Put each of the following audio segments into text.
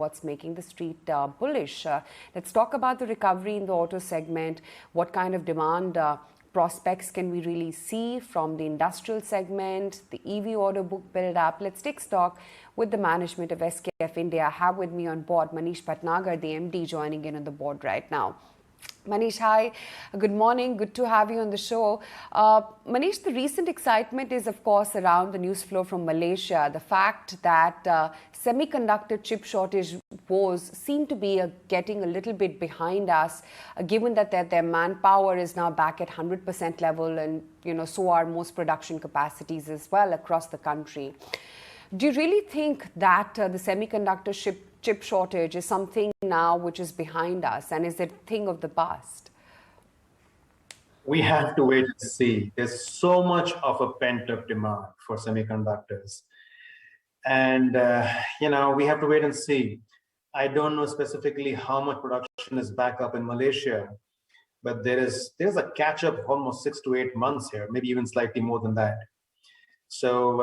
what's making the street bullish. Let's talk about the recovery in the auto segment. What kind of demand prospects can we really see from the industrial segment, the EV order book build up? Let's take stock with the management of SKF India. I have with me on board Manish Bhatnagar, the MD, joining in on the board right now. Manish, hi. Good morning. Good to have you on the show. Manish, the recent excitement is, of course, around the news flow from Malaysia. The fact that semiconductor chip shortage woes seem to be getting a little bit behind us, given that their manpower is now back at 100% level, and so are most production capacities as well across the country. Do you really think that the semiconductor chip shortage is something now which is behind us, and is it a thing of the past? We have to wait and see. There's so much of a pent-up demand for semiconductors. And, we have to wait and see. I don't know specifically how much production is back up in Malaysia, but there's a catch-up of almost 6 to 8 months here, maybe even slightly more than that. So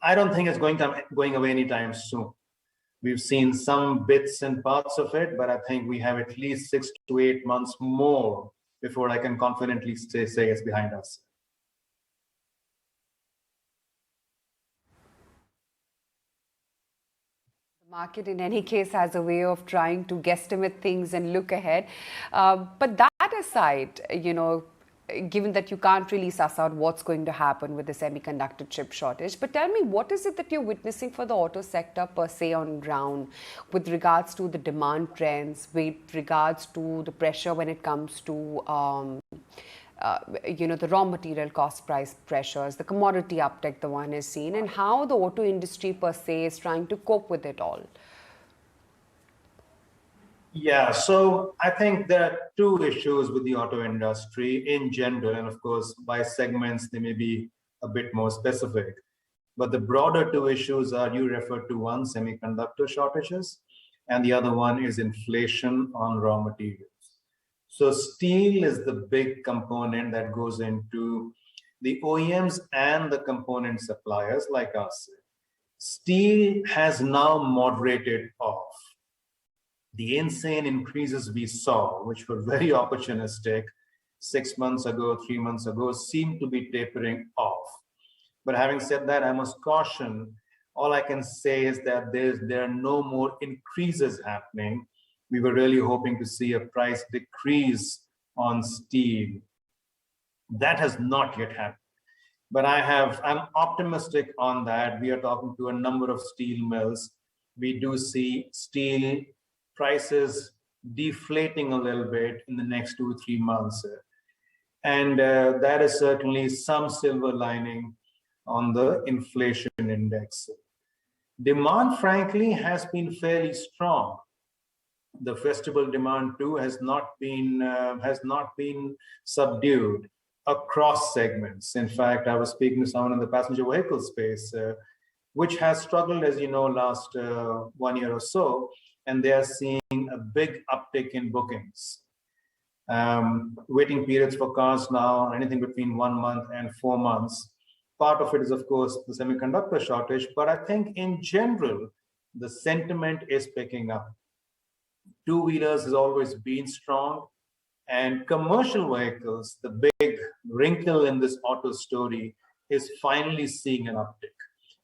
I don't think it's going away anytime soon. We've seen some bits and parts of it, but I think we have at least 6 to 8 months more before I can confidently say it's behind us. The market, in any case, has a way of trying to guesstimate things and look ahead. But that aside, given that you can't really suss out what's going to happen with the semiconductor chip shortage, but tell me, what is it that you're witnessing for the auto sector per se on ground with regards to the demand trends, with regards to the pressure when it comes to the raw material cost price pressures, the commodity uptick the one is seen, and how the auto industry per se is trying to cope with it all? Yeah, so I think there are two issues with the auto industry in general, and of course, by segments, they may be a bit more specific. But the broader two issues are, you referred to one, semiconductor shortages, and the other one is inflation on raw materials. So steel is the big component that goes into the OEMs and the component suppliers like us. Steel has now moderated off. The insane increases we saw, which were very opportunistic 6 months ago, 3 months ago, seem to be tapering off. But having said that, I must caution, all I can say is that there are no more increases happening. We were really hoping to see a price decrease on steel. That has not yet happened. But I'm optimistic on that. We are talking to a number of steel mills. We do see steel prices deflating a little bit in the next 2 or 3 months. And that is certainly some silver lining on the inflation index. Demand, frankly, has been fairly strong. The festival demand too has not been subdued across segments. In fact, I was speaking to someone in the passenger vehicle space, which has struggled, as you know, last 1 year or so, and they are seeing a big uptick in bookings. Waiting periods for cars now, anything between 1 month and 4 months. Part of it is, of course, the semiconductor shortage, but I think in general, the sentiment is picking up. Two-wheelers has always been strong, and commercial vehicles, the big wrinkle in this auto story, is finally seeing an uptick.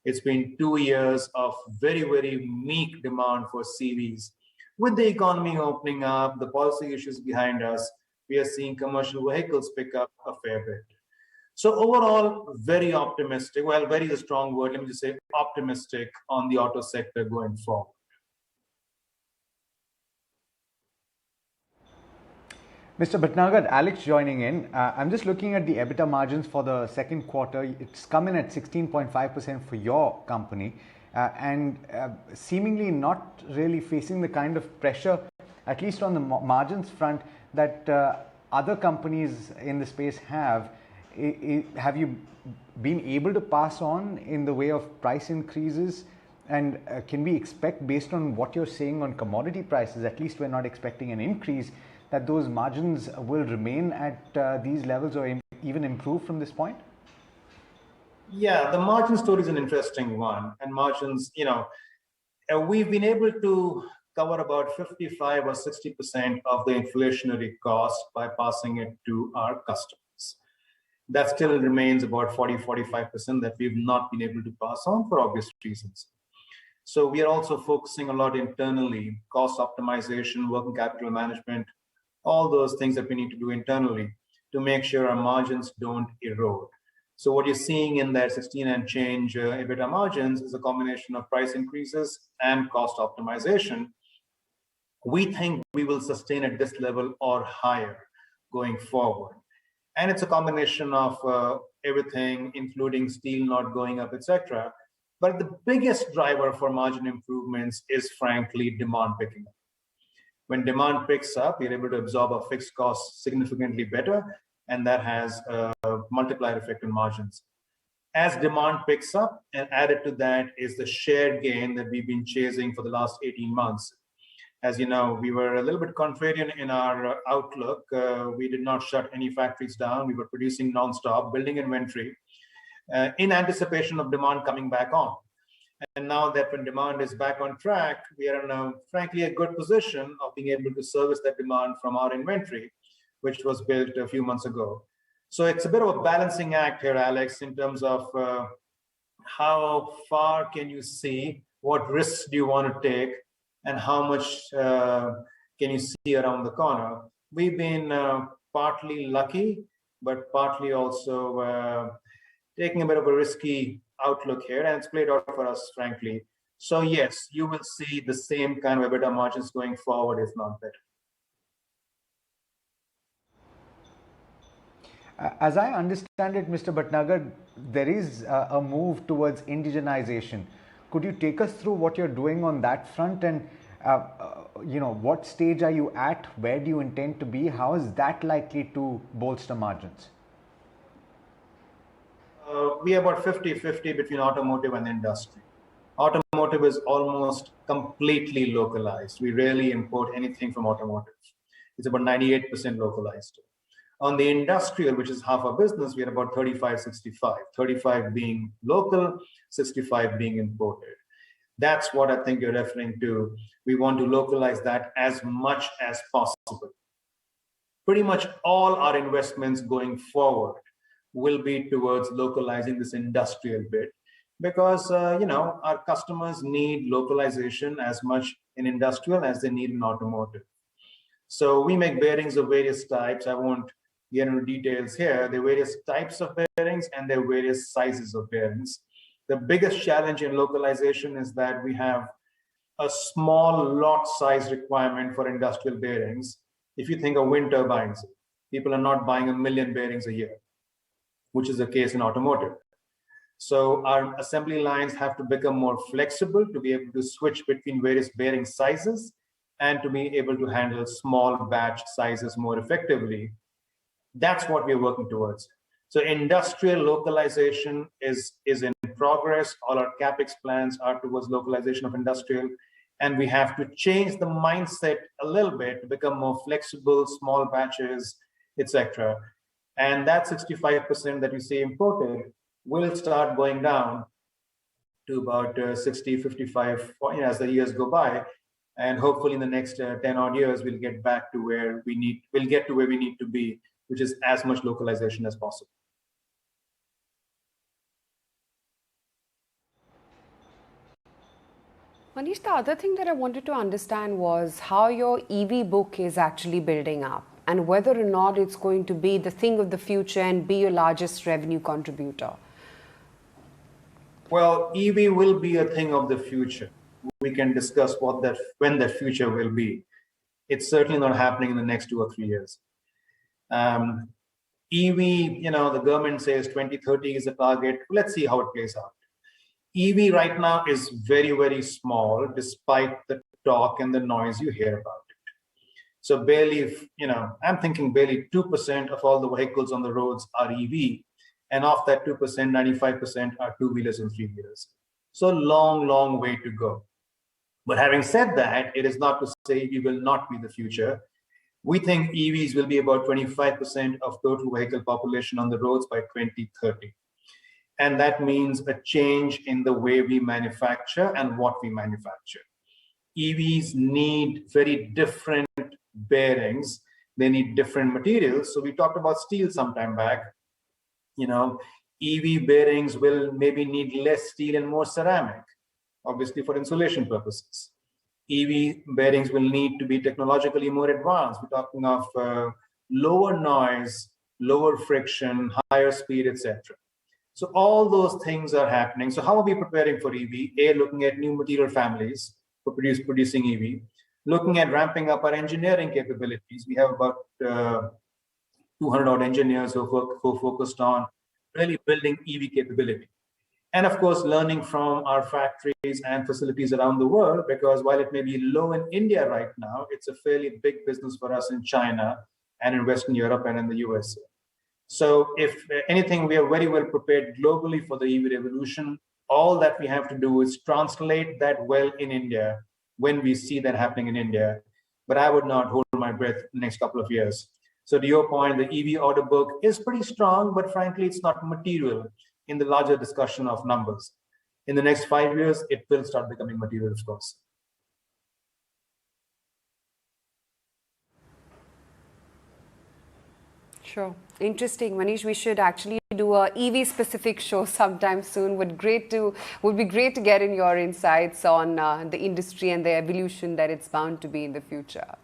It's been 2 years of very, very meek demand for CVs. With the economy opening up, the policy issues behind us, we are seeing commercial vehicles pick up a fair bit. So overall, very optimistic. Well, very is a strong word. Let me just say optimistic on the auto sector going forward. Mr. Bhatnagar, Alex joining in. I'm just looking at the EBITDA margins for the second quarter. It's come in at 16.5% for your company and seemingly not really facing the kind of pressure, at least on the margins front, that other companies in the space have. Have you been able to pass on in the way of price increases? And can we expect, based on what you're saying on commodity prices, at least we're not expecting an increase, that those margins will remain at these levels or even improve from this point? Yeah, the margin story is an interesting one. And margins, we've been able to cover about 55 or 60% of the inflationary cost by passing it to our customers. That still remains about 40-45% that we've not been able to pass on for obvious reasons. So we are also focusing a lot internally, cost optimization, working capital management, all those things that we need to do internally to make sure our margins don't erode. So what you're seeing in that 16 and change EBITDA margins is a combination of price increases and cost optimization. We think we will sustain at this level or higher going forward. And it's a combination of everything, including steel not going up, etc. But the biggest driver for margin improvements is frankly demand picking up. When demand picks up, you're able to absorb our fixed costs significantly better, and that has a multiplier effect on margins. As demand picks up, and added to that is the share gain that we've been chasing for the last 18 months. As you know, we were a little bit contrarian in our outlook. We did not shut any factories down. We were producing nonstop, building inventory in anticipation of demand coming back on. And now that when demand is back on track, we are in frankly a good position of being able to service that demand from our inventory, which was built a few months ago. So it's a bit of a balancing act here, Alex, in terms of how far can you see, what risks do you want to take, and how much can you see around the corner. We've been partly lucky, but partly also taking a bit of a risky outlook here, and it's played out for us, frankly. So yes, you will see the same kind of EBITDA margins going forward, if not better. As I understand it, Mr. Bhatnagar, there is a move towards indigenization. Could you take us through what you're doing on that front, and what stage are you at? Where do you intend to be? How is that likely to bolster margins? We are about 50-50 between automotive and industry. Automotive is almost completely localized. We rarely import anything from automotive. It's about 98% localized. On the industrial, which is half our business, we are about 35-65. 35 being local, 65 being imported. That's what I think you're referring to. We want to localize that as much as possible. Pretty much all our investments going forward will be towards localizing this industrial bit, because our customers need localization as much in industrial as they need in automotive. So we make bearings of various types. I won't get into details here. There are various types of bearings and there are various sizes of bearings. The biggest challenge in localization is that we have a small lot size requirement for industrial bearings. If you think of wind turbines, people are not buying 1 million bearings a year, which is the case in automotive. So our assembly lines have to become more flexible to be able to switch between various bearing sizes and to be able to handle small batch sizes more effectively. That's what we're working towards. So industrial localization is in progress. All our CapEx plans are towards localization of industrial. And we have to change the mindset a little bit to become more flexible, small batches, etc. And that 65% that you see imported will start going down to about 60, 55 as the years go by. And hopefully in the next 10 odd years, we'll get back to where we need to be, which is as much localization as possible. Manish, the other thing that I wanted to understand was how your EV book is actually building up and whether or not it's going to be the thing of the future and be your largest revenue contributor. Well, EV will be a thing of the future. We can discuss when that future will be. It's certainly not happening in the next 2 or 3 years. EV, the government says 2030 is a target. Let's see how it plays out. EV right now is very, very small, despite the talk and the noise you hear about it. So barely, I'm thinking barely 2% of all the vehicles on the roads are EV. And of that 2%, 95% are two-wheelers and three-wheelers. So long, long way to go. But having said that, it is not to say EV will not be the future. We think EVs will be about 25% of total vehicle population on the roads by 2030. And that means a change in the way we manufacture and what we manufacture. EVs need very different bearings. They need different materials. So we talked about steel some time back. EV bearings will maybe need less steel and more ceramic, obviously for insulation purposes. EV bearings will need to be technologically more advanced. We're talking of lower noise, lower friction, higher speed, etc. So all those things are happening. So how are we preparing for EV? Looking at new material families for producing EV, looking at ramping up our engineering capabilities. We have about 200 odd engineers who are focused on really building EV capability. And of course, learning from our factories and facilities around the world, because while it may be low in India right now, it's a fairly big business for us in China and in Western Europe and in the USA. So if anything, we are very well prepared globally for the EV revolution. All that we have to do is translate that well in India when we see that happening in India. But I would not hold my breath in the next couple of years. So to your point, the EV order book is pretty strong, but frankly, it's not material in the larger discussion of numbers. In the next 5 years, it will start becoming material, of course. Sure. Interesting. Manish, we should actually do a EV specific show sometime soon. Would be great to get in your insights on the industry and the evolution that it's bound to be in the future.